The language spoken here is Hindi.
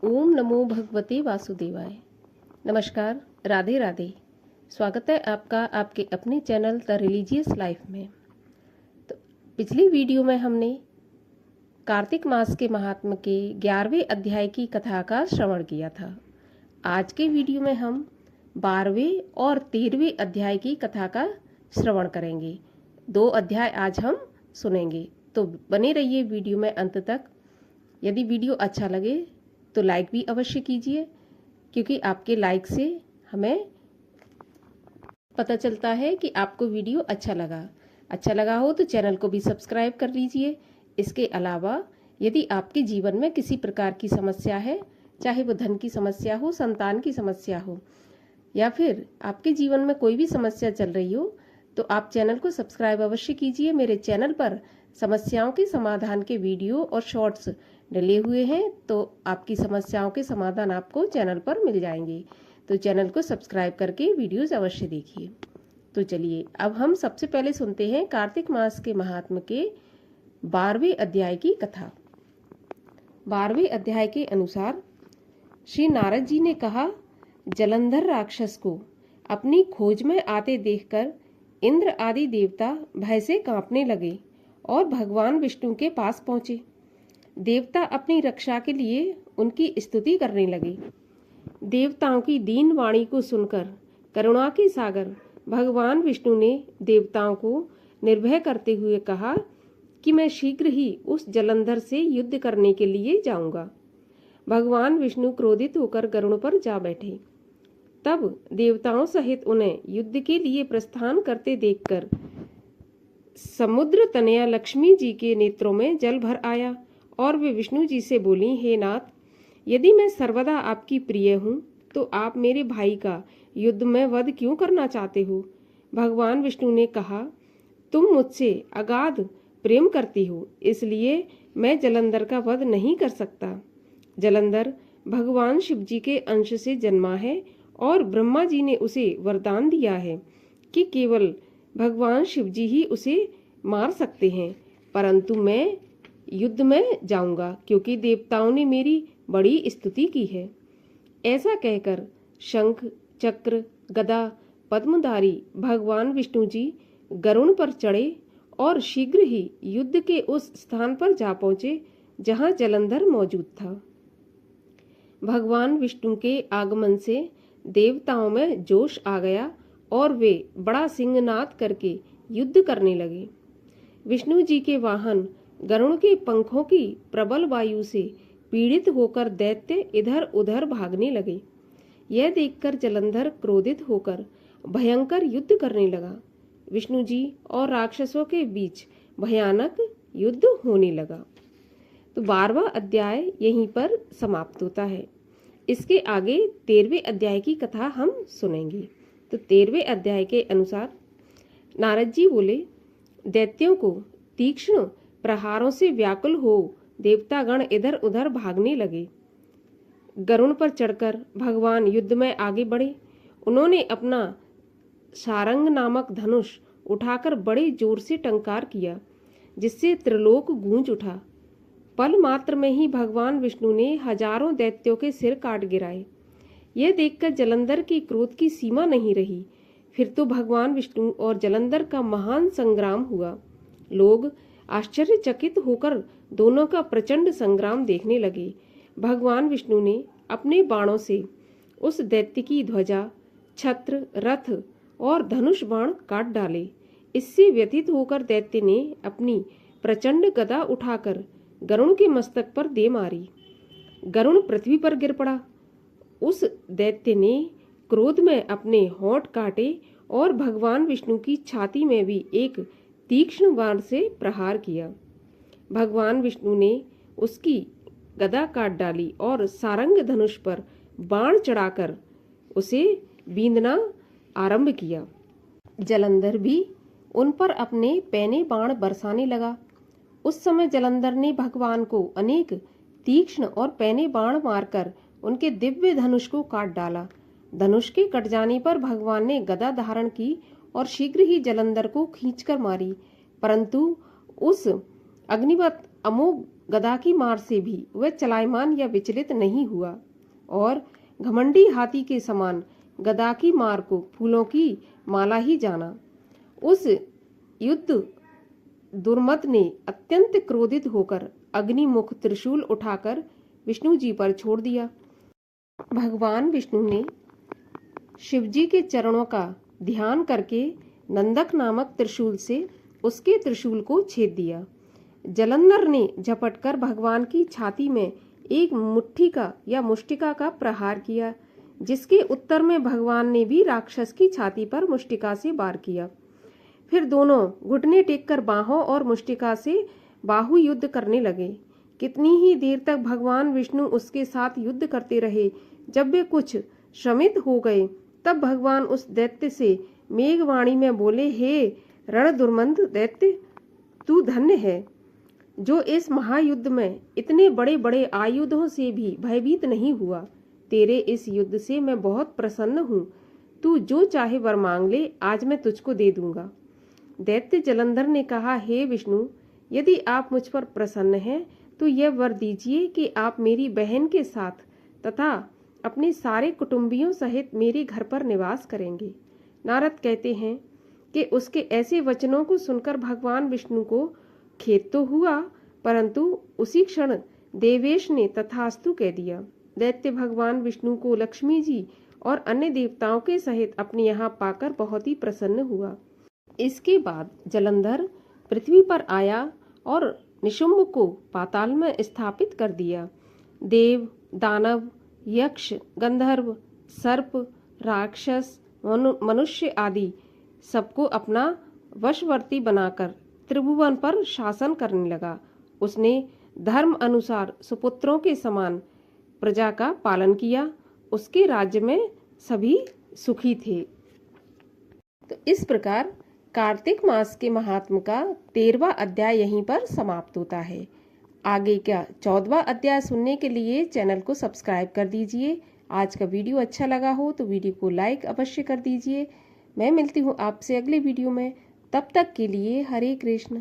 ओम नमो भगवते वासुदेवाय। नमस्कार, राधे राधे। स्वागत है आपका आपके अपने चैनल द रिलीजियस लाइफ में। तो पिछली वीडियो में हमने कार्तिक मास के महात्म के 11वें अध्याय की कथा का श्रवण किया था। आज के वीडियो में हम 12वें और 13वें अध्याय की कथा का श्रवण करेंगे। 2 अध्याय आज हम सुनेंगे, तो बने रहिए वीडियो में अंत तक। यदि वीडियो अच्छा लगे तो लाइक भी अवश्य कीजिए, क्योंकि आपके लाइक से हमें पता चलता है कि आपको वीडियो अच्छा लगा हो तो चैनल को भी सब्सक्राइब कर लीजिए। इसके अलावा यदि आपके जीवन में किसी प्रकार की समस्या है, चाहे वो धन की समस्या हो, संतान की समस्या हो, या फिर आपके जीवन में कोई भी समस्या चल रही हो, तो आप चैनल को सब्सक्राइब अवश्य कीजिए। मेरे चैनल पर समस्याओं के समाधान के वीडियो और शॉर्ट्स डले हुए हैं, तो आपकी समस्याओं के समाधान आपको चैनल पर मिल जाएंगे। तो चैनल को सब्सक्राइब करके वीडियोस अवश्य देखिए। तो चलिए अब हम सबसे पहले सुनते हैं कार्तिक मास के महात्म के 12वें अध्याय की कथा। 12वें अध्याय के अनुसार श्री नारद जी ने कहा, जलंधर राक्षस को अपनी खोज में आते देखकर इंद्र आदि देवता भय से कांपने लगे और भगवान विष्णु के पास पहुंचे। देवता अपनी रक्षा के लिए उनकी स्तुति करने लगे। देवताओं की दीन वाणी को सुनकर करुणा के सागर भगवान विष्णु ने देवताओं को निर्भय करते हुए कहा कि मैं शीघ्र ही उस जलंधर से युद्ध करने के लिए जाऊंगा। भगवान विष्णु क्रोधित होकर गरुड़ पर जा बैठे। तब देवताओं सहित उन्हें युद्ध के लिए प्रस्थान करते देखकर समुद्र तनया लक्ष्मी जी के नेत्रों में जल भर आया और वे विष्णु जी से बोली, हे नाथ, यदि मैं सर्वदा आपकी प्रिय हूँ तो आप मेरे भाई का युद्ध में वध क्यों करना चाहते हो? भगवान विष्णु ने कहा, तुम मुझसे अगाध प्रेम करती हो, इसलिए मैं जलंधर का वध नहीं कर सकता। जलंधर भगवान शिव जी के अंश से जन्मा है और ब्रह्मा जी ने उसे वरदान दिया है कि केवल भगवान शिव जी ही उसे मार सकते हैं, परंतु मैं युद्ध में जाऊंगा क्योंकि देवताओं ने मेरी बड़ी स्तुति की है। ऐसा कहकर शंख, चक्र, गदा, पद्मधारी भगवान विष्णु जी गरुड़ पर चढ़े और शीघ्र ही युद्ध के उस स्थान पर जा पहुंचे जहां जलंधर मौजूद था। भगवान विष्णु के आगमन से देवताओं में जोश आ गया और वे बड़ा सिंहनाद करके युद्ध करने लगे। विष्णु जी के वाहन गरुड़ के पंखों की प्रबल वायु से पीड़ित होकर दैत्य इधर उधर भागने लगे। यह देखकर जलंधर क्रोधित होकर भयंकर युद्ध करने लगा। विष्णु जी और राक्षसों के बीच भयानक युद्ध होने लगा। तो 12वां अध्याय यहीं पर समाप्त होता है। इसके आगे 13वें अध्याय की कथा हम सुनेंगे। तो 13वें अध्याय के अनुसार नारद जी बोले, दैत्यों को तीक्ष्ण प्रहारों से व्याकुल हो देवतागण इधर उधर भागने लगे। गरुड़ पर चढ़कर भगवान युद्ध में आगे बढ़े। उन्होंने अपना सारंग नामक धनुष उठाकर बड़े जोर से टंकार किया, जिससे त्रिलोक गूंज उठा। पल मात्र में ही भगवान विष्णु ने हजारों दैत्यों के सिर काट गिराए। यह देखकर जलंधर की क्रोध की सीमा नहीं रही। फिर तो भगवान विष्णु और जलंधर का महान संग्राम हुआ। लोग आश्चर्यचकित होकर दोनों का प्रचंड संग्राम देखने लगे। भगवान विष्णु ने अपने बाणों से उस दैत्य की ध्वजा, छत्र, रथ और धनुष बाण काट डाले। इससे व्यथित होकर दैत्य ने अपनी प्रचंड गदा उठाकर गरुड़ के मस्तक पर दे मारी। गरुड़ पृथ्वी पर गिर पड़ा। उस दैत्य ने क्रोध में अपने होंठ काटे और भगवान विष्णु की छाती में भी एक तीक्ष्ण बाण से प्रहार किया। भगवान विष्णु ने उसकी गदा काट डाली और सारंग धनुष पर बाण चढ़ाकर उसे बींधना आरंभ किया। जलंधर भी उन पर अपने पैने बाण बरसाने लगा। उस समय जलंधर ने भगवान को अनेक तीक्ष्ण और पैने बाण मारकर उनके दिव्य धनुष को काट डाला। धनुष के कट जाने पर भगवान ने गदा धारण की और शीघ्र ही जलंधर को खींचकर मारी, परंतु उस अग्निवत अमोघ गदा की मार से भी वह चलायमान या विचलित नहीं हुआ और घमंडी हाथी के समान गदा की मार को फूलों की माला ही जाना। उस युद्ध दुर्मत ने अत्यंत क्रोधित होकर अग्निमुख त्रिशूल उठाकर विष्णु जी पर छोड़ दिया। भगवान विष्णु ने शिवजी के चरणों का ध्यान करके नंदक नामक त्रिशूल से उसके त्रिशूल को छेद दिया। जलंधर ने झपटकर भगवान की छाती में एक मुट्ठी का या मुष्टिका का प्रहार किया, जिसके उत्तर में भगवान ने भी राक्षस की छाती पर मुष्टिका से वार किया। फिर दोनों घुटने टेककर बाहों और मुष्टिका से बाहु युद्ध करने लगे। कितनी ही देर तक भगवान विष्णु उसके साथ युद्ध करते रहे। जब वे कुछ श्रमित हो गए तब भगवान उस दैत्य से मेघवाणी में बोले, हे रण दुर्मंत दैत्य, तू धन्य है जो इस महायुद्ध में इतने बड़े बड़े आयुधों से भी भयभीत नहीं हुआ। तेरे इस युद्ध से मैं बहुत प्रसन्न हूँ। तू जो चाहे वर मांग ले, आज मैं तुझको दे दूंगा। दैत्य जलंधर ने कहा, हे विष्णु, यदि आप मुझ पर प्रसन्न हैं तो यह वर दीजिए कि आप मेरी बहन के साथ तथा अपने सारे कुटुंबियों सहित मेरे घर पर निवास करेंगे। नारद कहते हैं कि उसके ऐसे वचनों को सुनकर भगवान विष्णु को खेद तो हुआ, परंतु उसी क्षण देवेश ने तथास्तु कह दिया। दैत्य भगवान विष्णु को लक्ष्मी जी और अन्य देवताओं के सहित अपने यहाँ पाकर बहुत ही प्रसन्न हुआ। इसके बाद जलंधर पृथ्वी पर आया और निशुंभ को पाताल में स्थापित कर दिया। देव, दानव, यक्ष, गंधर्व, सर्प, राक्षस, मनुष्य आदि सबको अपना वशवर्ती बनाकर त्रिभुवन पर शासन करने लगा। उसने धर्म अनुसार सुपुत्रों के समान प्रजा का पालन किया। उसके राज्य में सभी सुखी थे। तो इस प्रकार कार्तिक मास के महात्म का 13वां अध्याय यहीं पर समाप्त होता है। आगे का 14वां अध्याय सुनने के लिए चैनल को सब्सक्राइब कर दीजिए। आज का वीडियो अच्छा लगा हो तो वीडियो को लाइक अवश्य कर दीजिए। मैं मिलती हूँ आपसे अगले वीडियो में। तब तक के लिए हरे कृष्ण।